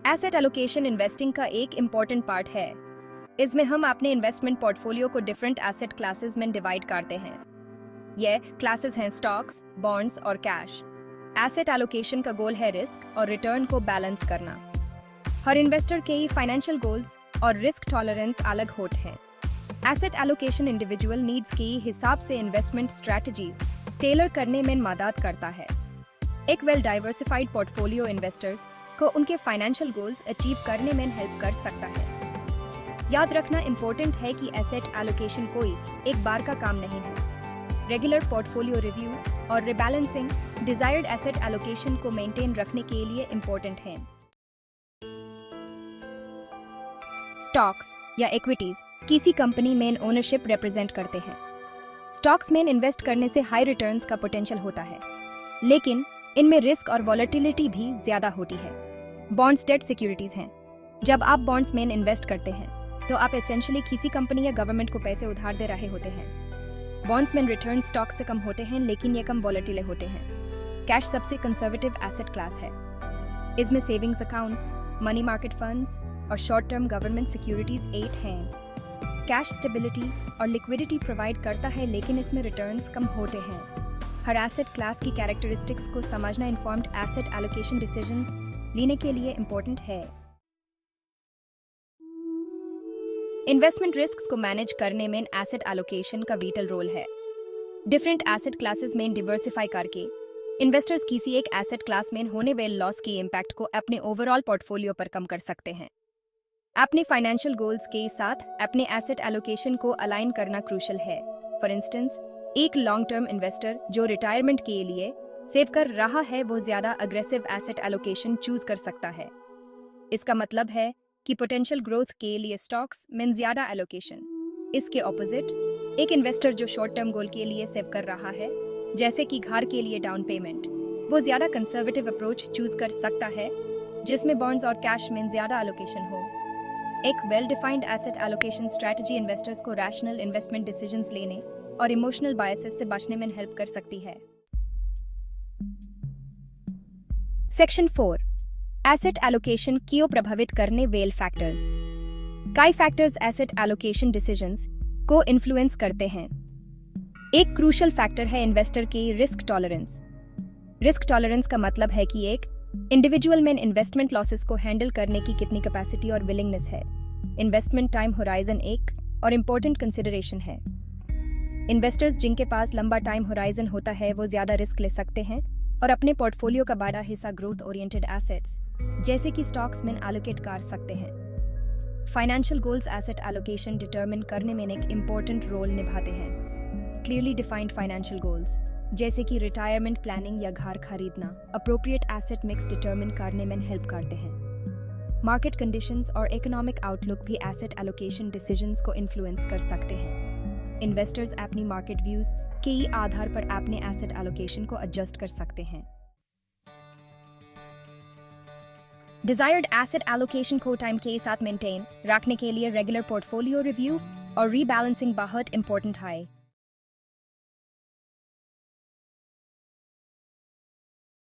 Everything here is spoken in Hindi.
एसेट एलोकेशन इन्वेस्टिंग का एक इम्पॉर्टेंट पार्ट है। इसमें हम अपने इन्वेस्टमेंट पोर्टफोलियो को डिफरेंट एसेट क्लासेस में डिवाइड करते हैं। ये क्लासेस हैं स्टॉक्स, बॉन्ड्स और कैश। एसेट एलोकेशन का गोल है रिस्क और रिटर्न को बैलेंस करना। हर इन्वेस्टर के फाइनेंशियल गोल्स और रिस्क टॉलरेंस अलग होते हैं। एसेट एलोकेशन इंडिविजुअल नीड्स के हिसाब से इन्वेस्टमेंट स्ट्रैटेजीज टेलर करने में मदद करता है। एक वेल डाइवर्सिफाइड पोर्टफोलियो इन्वेस्टर्स को उनके फाइनेंशियल गोल्स अचीव करने में हेल्प कर सकता है। याद रखना इम्पोर्टेंट है कि एसेट एलोकेशन कोई एक बार का काम नहीं है। रेगुलर पोर्टफोलियो रिव्यू और रिबैलेंसिंग डिजायर्ड एसेट एलोकेशन को मेंटेन रखने के लिए इम्पोर्टेंट है। स्टॉक्स या इक्विटीज किसी कंपनी में ओनरशिप रिप्रेजेंट करते हैं। स्टॉक्स में इन्वेस्ट करने से हाई रिटर्न्स का पोटेंशियल होता है, लेकिन इनमें रिस्क और वॉलेटिलिटी भी ज्यादा होती है। बॉन्ड्स डेट सिक्योरिटीज हैं। जब आप बॉन्ड्स में इन्वेस्ट करते हैं तो आप एसेंशियली किसी कंपनी या गवर्नमेंट को पैसे उधार दे रहे होते हैं। बॉन्ड्स में रिटर्न स्टॉक से कम होते हैं, लेकिन ये कम वॉलेटिले होते हैं। कैश सबसे कंजर्वेटिव एसेट क्लास है। इसमें savings accounts, money market funds और शॉर्ट टर्म गवर्नमेंट सिक्योरिटीज 8 हैं। कैश स्टेबिलिटी और लिक्विडिटी प्रोवाइड करता है, लेकिन इसमें रिटर्न्स कम होते हैं। हर एसेट क्लास की कैरेक्टरिस्टिक्स को समझना इन्फॉर्म्ड एसेट एलोकेशन डिसीजंस लेने के लिए इम्पोर्टेंट है। इन्वेस्टमेंट रिस्क्स को मैनेज करने में एसेट एलोकेशन का विटल रोल है। डिफरेंट एसेट क्लासेस में डिवर्सिफाई करके इन्वेस्टर्स किसी एक एसेट क्लास में होने वाले लॉस के इम्पैक्ट को अपने ओवरऑल पोर्टफोलियो पर कम कर सकते हैं। अपने फाइनेंशियल गोल्स के साथ अपने एसेट एलोकेशन को अलाइन करना क्रूशल है। फॉर इंस्टेंस, एक लॉन्ग टर्म इन्वेस्टर जो रिटायरमेंट के लिए सेव कर रहा है वो ज्यादा अग्रेसिव एसेट एलोकेशन चूज कर सकता है। इसका मतलब है कि पोटेंशियल ग्रोथ के लिए स्टॉक्स में ज्यादा एलोकेशन। इसके ऑपोजिट, एक इन्वेस्टर जो शॉर्ट टर्म गोल के लिए सेव कर रहा है, जैसे कि घर के लिए डाउन पेमेंट, वो ज्यादा कंजर्वेटिव अप्रोच चूज कर सकता है जिसमें बॉन्ड्स और कैश में ज्यादा एलोकेशन हो। एक well defined asset allocation strategy investors को रैशनल इन्वेस्टमेंट डिसीजंस लेने और इमोशनल बायसेस से बचने में हेल्प कर सकती है। सेक्शन 4, एसेट एलोकेशन क्यों प्रभावित करने वेल फैक्टर्स। कई फैक्टर्स एसेट एलोकेशन डिसीजंस को इन्फ्लुएंस करते हैं। एक क्रूशियल फैक्टर है इन्वेस्टर की रिस्क टॉलरेंस। रिस्क टॉलरेंस का मतलब है कि एक इंडिविजुअल में इन्वेस्टमेंट लॉसेस को हैंडल करने की कितनी कैपेसिटी और विलिंगनेस है। इन्वेस्टमेंट टाइम होराइजन एक और इम्पोर्टेंट कंसिडरेशन है। इन्वेस्टर्स जिनके पास लंबा टाइम होराइजन होता है वो ज्यादा रिस्क ले सकते हैं और अपने पोर्टफोलियो का बड़ा हिस्सा ग्रोथ ओरिएंटेड एसेट्स जैसे कि स्टॉक्स में एलोकेट कर सकते हैं। Financial goals asset allocation determine करने में एक इम्पोर्टेंट रोल निभाते हैं। क्लियरली डिफाइंड फाइनेंशियल गोल्स जैसे कि रिटायरमेंट प्लानिंग या घर खरीदना अप्रोप्रिएट एसेट मिक्स डिटरमिन करने में हेल्प करते हैं। मार्केट कंडीशंस और इकोनॉमिक आउटलुक भी एसेट एलोकेशन डिसीजंस को इन्फ्लुएंस कर सकते हैं। इन्वेस्टर्स अपनी मार्केट व्यूज के आधार पर अपने एसेट एलोकेशन को एडजस्ट कर सकते हैं। डिजायर्ड एसेट एलोकेशन को टाइम के साथ मेंटेन रखने के लिए रेगुलर पोर्टफोलियो रिव्यू और रीबैलेंसिंग बहुत इंपॉर्टेंट है।